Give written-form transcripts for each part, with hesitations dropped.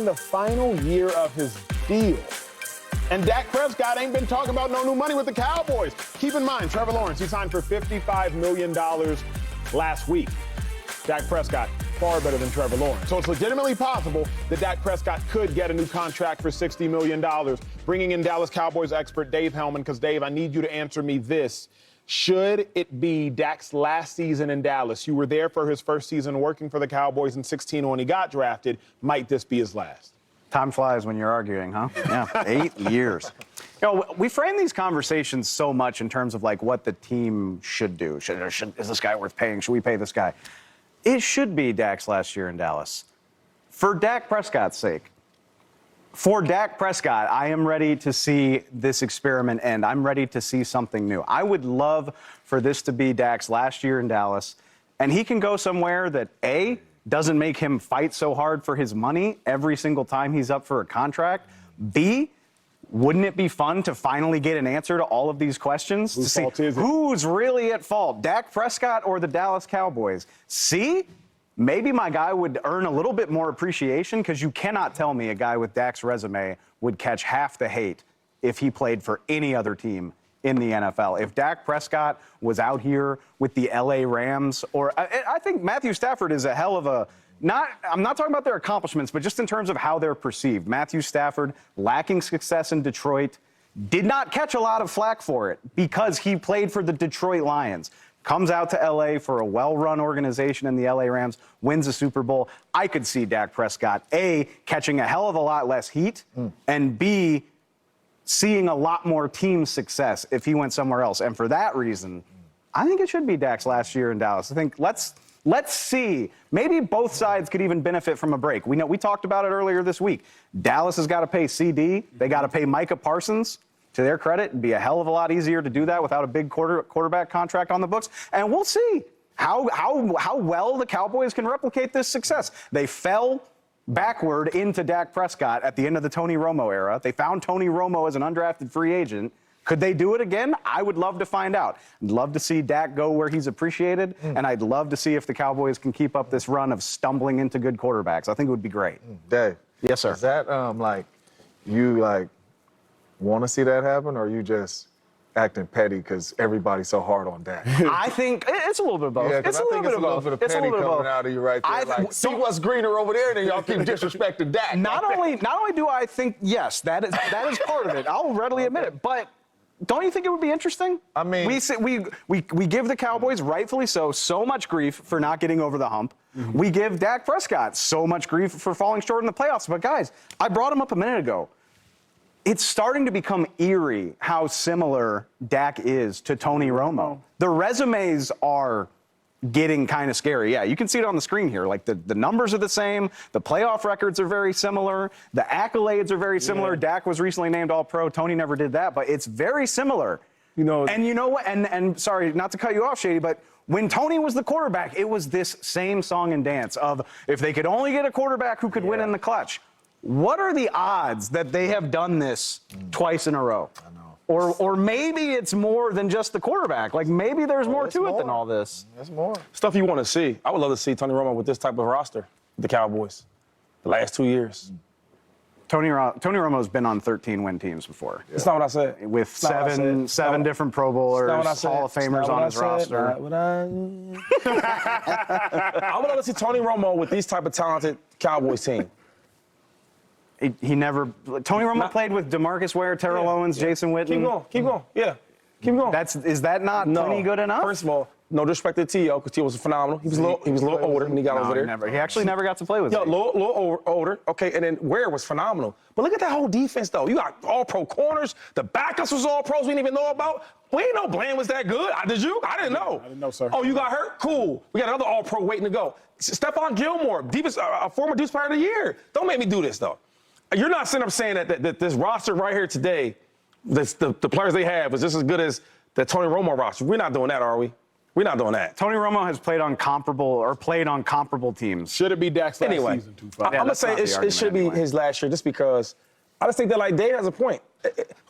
the final year of his deal. And Dak Prescott ain't been talking about no new money with the Cowboys. Keep in mind, Trevor Lawrence, he signed for $55 million last week. Dak Prescott, far better than Trevor Lawrence. So it's legitimately possible that Dak Prescott could get a new contract for $60 million. Bringing in Dallas Cowboys expert Dave Hellman, because Dave, I need you to answer me this. Should it be Dak's last season in Dallas? You were there for his first season working for the Cowboys in 2016 when he got drafted. Might this be his last? Time flies when you're arguing, huh? Yeah, 8 years. You know, we frame these conversations so much in terms of, like, what the team should do. Is this guy worth paying? Should we pay this guy? It should be Dak's last year in Dallas. For Dak Prescott's sake. For Dak Prescott, I am ready to see this experiment end. I'm ready to see something new. I would love for this to be Dak's last year in Dallas, and he can go somewhere that, A, doesn't make him fight so hard for his money every single time he's up for a contract. B, wouldn't it be fun to finally get an answer to all of these questions? Whose fault is it? Who's really at fault, Dak Prescott or the Dallas Cowboys? C, maybe my guy would earn a little bit more appreciation, because you cannot tell me a guy with Dak's resume would catch half the hate if he played for any other team in the NFL. If Dak Prescott was out here with the LA Rams, or I think Matthew Stafford is a hell of a, I'm not talking about their accomplishments, but just in terms of how they're perceived. Matthew Stafford, lacking success in Detroit, did not catch a lot of flack for it because he played for the Detroit Lions. Comes out to LA for a well-run organization in the LA Rams, wins a Super Bowl. I could see Dak Prescott, A, catching a hell of a lot less heat, and B, seeing a lot more team success if he went somewhere else. And for that reason, I think it should be Dak's last year in Dallas. I think let's see. Maybe both sides could even benefit from a break. We talked about it earlier this week. Dallas has got to pay CD. They got to pay Micah Parsons. To their credit, it'd be a hell of a lot easier to do that without a big quarterback contract on the books. And we'll see how well the Cowboys can replicate this success. They fell backward into Dak Prescott at the end of the Tony Romo era. They found Tony Romo as an undrafted free agent. Could they do it again? I would love to find out. I'd love to see Dak go where he's appreciated, and I'd love to see if the Cowboys can keep up this run of stumbling into good quarterbacks. I think it would be great. Dave. Yes, sir. Is that, you want to see that happen, or are you just acting petty because everybody's so hard on Dak? I think it's a little bit of both. Yeah, because I think it's a little bit of petty coming out of you right there. See what's greener over there, then y'all keep disrespecting Dak. Not only do I think, yes, that is part of it. I'll readily admit it. But don't you think it would be interesting? I mean, we give the Cowboys, rightfully so much grief for not getting over the hump. We give Dak Prescott so much grief for falling short in the playoffs. But guys, I brought him up a minute ago. It's starting to become eerie how similar Dak is to Tony Romo. The resumes are getting kind of scary. Yeah, you can see it on the screen here. Like, the numbers are the same. The playoff records are very similar. The accolades are very similar. Yeah. Dak was recently named All-Pro. Tony never did that, but it's very similar. And you know what? And sorry, not to cut you off, Shady, but when Tony was the quarterback, it was this same song and dance of if they could only get a quarterback who could win in the clutch. What are the odds that they have done this twice in a row? I know. Or maybe it's more than just the quarterback. Like, maybe there's more to it than all this. There's more. Stuff you want to see. I would love to see Tony Romo with this type of roster, the Cowboys, the last 2 years. Tony Romo's been on 13-win teams before. That's not what I said. With seven different Pro Bowlers, Hall of Famers on his roster. I would love to see Tony Romo with these type of talented Cowboys team. Tony Romo played with DeMarcus Ware, Terrell Owens, Jason Witten. Keep going. Yeah, keep going. Is that not plenty good enough? First of all, no disrespect to T.O., because T.O. was phenomenal. He was a little older when he got over there. He actually never got to play with him. A little older. Okay, and then Ware was phenomenal. But look at that whole defense, though. You got all-pro corners. The backups was all-pros we didn't even know about. We didn't know Bland was that good. Did you? I didn't know. I didn't know, sir. Oh, you got hurt? Cool. We got another all-pro waiting to go. Stephon Gilmore, former Defensive Player of the Year. Don't make me do this, though. You're not sitting up saying that this roster right here today, the players they have, is just as good as the Tony Romo roster. We're not doing that, are we? We're not doing that. Tony Romo has played on comparable teams. Should it be Dak's last season? I'm going to say it should be his last year, just because I just think that, like, Dave has a point.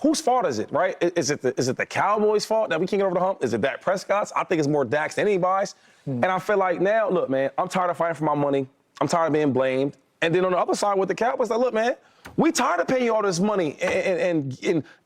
Whose fault is it, right? Is it the Cowboys' fault that we can't get over the hump? Is it Dak Prescott's? I think it's more Dak's than anybody's. And I feel like now, look, man, I'm tired of fighting for my money. I'm tired of being blamed. And then on the other side with the Cowboys, like, look, man, we tired of paying you all this money and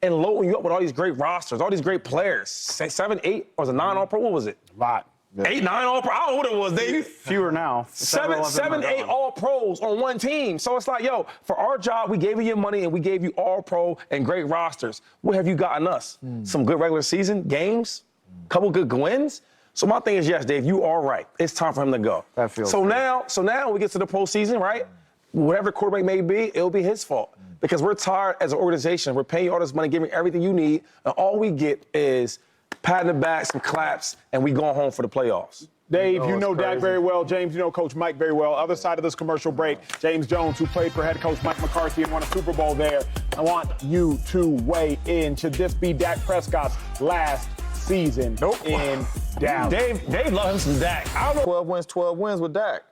loading you up with all these great rosters, all these great players. 7, 8, or was it 9 All-Pro? What was it? A lot. 8, 9 All-Pro? I don't know what it was, Dave. Fewer now. 7, 8 All-Pros on one team. So it's like, yo, for our job, we gave you your money and we gave you All-Pro and great rosters. What have you gotten us? Some good regular season games, couple good wins. So my thing is, yes, Dave, you are right. It's time for him to go. That feels so good. now we get to the postseason, right? Whatever quarterback may be, it'll be his fault. Because we're tired as an organization. We're paying you all this money, giving everything you need, and all we get is pat in the back, some claps, and we going home for the playoffs. Dave, you know Dak very well. James, you know Coach Mike very well. Other side of this commercial break, James Jones, who played for head coach Mike McCarthy and won a Super Bowl there. I want you to weigh in. Should this be Dak Prescott's last season in Dallas? Dave loves him some Dak. I don't know. 12 wins with Dak.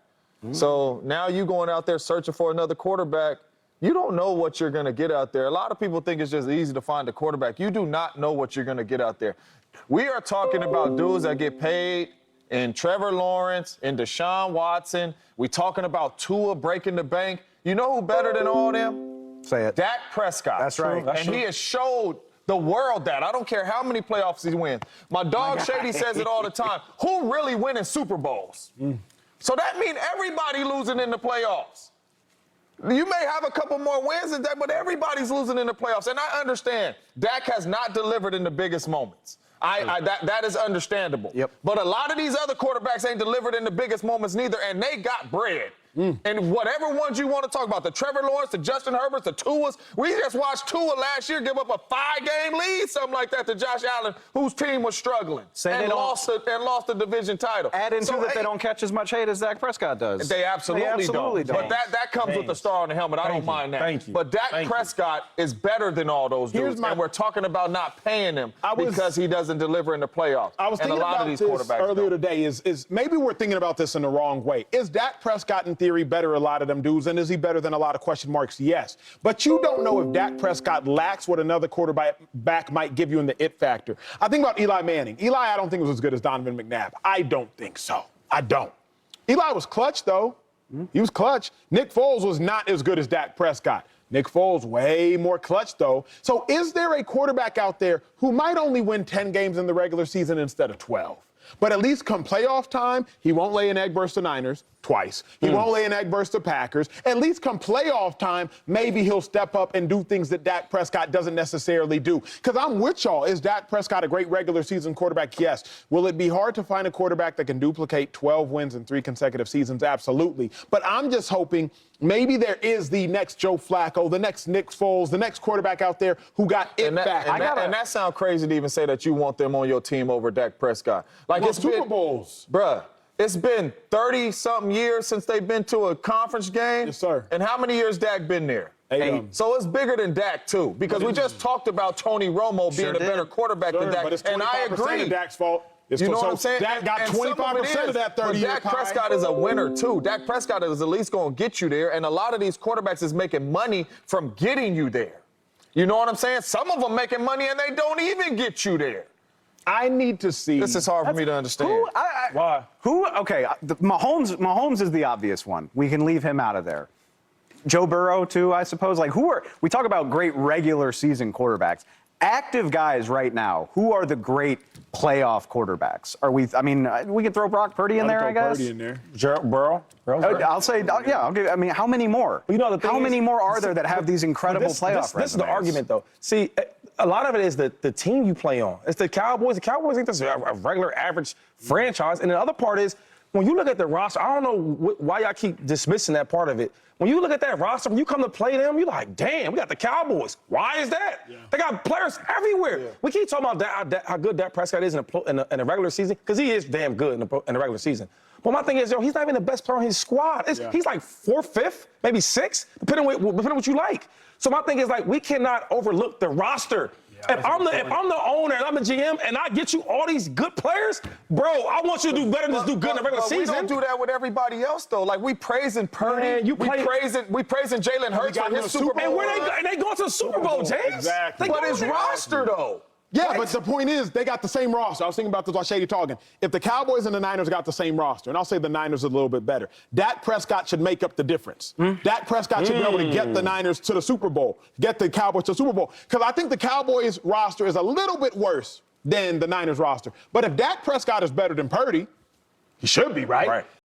So now you going out there searching for another quarterback. You don't know what you're going to get out there. A lot of people think it's just easy to find a quarterback. You do not know what you're going to get out there. We are talking about dudes that get paid in Trevor Lawrence, in Deshaun Watson. We talking about Tua breaking the bank. You know who better than all them? Say it. Dak Prescott. That's right. And he has showed the world that. I don't care how many playoffs he wins. My dog Shady says it all the time. Who really winning Super Bowls? So that means everybody losing in the playoffs. You may have a couple more wins than that, but everybody's losing in the playoffs. And I understand Dak has not delivered in the biggest moments. That is understandable. Yep. But a lot of these other quarterbacks ain't delivered in the biggest moments neither, and they got bread. And whatever ones you want to talk about, the Trevor Lawrence, the Justin Herberts, the Tuas, we just watched Tua last year give up a 5-game lead, something like that, to Josh Allen, whose team was struggling and lost the division title. Add into that they don't catch as much hate as Dak Prescott does. They absolutely don't. But that comes with the star on the helmet. I don't mind that. Thank you. But Dak Prescott is better than all those dudes, and we're talking about not paying him because he doesn't deliver in the playoffs. I was thinking about this earlier today. Is maybe we're thinking about this in the wrong way. Is Dak Prescott in theory better than a lot of them dudes, and is he better than a lot of question marks? Yes. But you don't know if Dak Prescott lacks what another quarterback might give you in the it factor. I think about Eli Manning. Eli, I don't think was as good as Donovan McNabb. I don't think so. I don't. Eli was clutch, though. He was clutch. Nick Foles was not as good as Dak Prescott. Nick Foles, way more clutch, though. So is there a quarterback out there who might only win 10 games in the regular season instead of 12? But at least come playoff time, he won't lay an egg versus the Niners twice. He won't lay an egg versus the Packers. At least come playoff time, maybe he'll step up and do things that Dak Prescott doesn't necessarily do. Because I'm with y'all. Is Dak Prescott a great regular season quarterback? Yes. Will it be hard to find a quarterback that can duplicate 12 wins in 3 consecutive seasons? Absolutely. But I'm just hoping maybe there is the next Joe Flacco, the next Nick Foles, the next quarterback out there who got it back. And that sounds crazy to even say that you want them on your team over Dak Prescott. Like, it's Super Bowls. Bruh, it's been 30-something years since they've been to a conference game. Yes, sir. And how many years Dak been there? 8. So it's bigger than Dak, too, because we just talked about Tony Romo being a better quarterback than Dak. But it's 25% and I agree. of Dak's fault. You know what I'm saying? Dak got 25% of that 30-year Dak Prescott is a winner, too. Dak Prescott is at least going to get you there, and a lot of these quarterbacks is making money from getting you there. You know what I'm saying? Some of them making money, and they don't even get you there. I need to see. This is hard for me to understand. Why? Okay, Mahomes is the obvious one. We can leave him out of there. Joe Burrow, too, I suppose. Like, we talk about great regular season quarterbacks. Active guys right now, who are the great playoff quarterbacks? We could throw Brock Purdy in there, I guess. Purdy in there. Burrow? I'll say, yeah. How many more? You know, how many more are there that have these incredible playoff resumes? This is the argument, though. See, a lot of it is the team you play on. It's the Cowboys. The Cowboys ain't just a regular average franchise. And the other part is, when you look at the roster, I don't know why y'all keep dismissing that part of it. When you look at that roster, when you come to play them, you're like, damn, we got the Cowboys. Why is that? Yeah. They got players everywhere. Yeah. We keep talking about how good Dak Prescott is in a regular season, because he is damn good in the regular season. But my thing is, he's not even the best player on his squad. He's like 4th, 5th, maybe 6th, depending on what you like. So my thing is, like, we cannot overlook the roster. Yeah, if I'm the owner and I'm the GM and I get you all these good players, bro, I want you to do better than just do good in the regular season. We don't do that with everybody else, though. Like, we praising Purdy, we praising Jalen Hurts for his Super Bowl. And they going to the Super Bowl, James. Exactly. But his roster, though. Yeah, but the point is, they got the same roster. I was thinking about this while Shady talking. If the Cowboys and the Niners got the same roster, and I'll say the Niners are a little bit better, Dak Prescott should make up the difference. Dak Prescott should be able to get the Niners to the Super Bowl, get the Cowboys to the Super Bowl. Because I think the Cowboys roster is a little bit worse than the Niners roster. But if Dak Prescott is better than Purdy, he should be, right?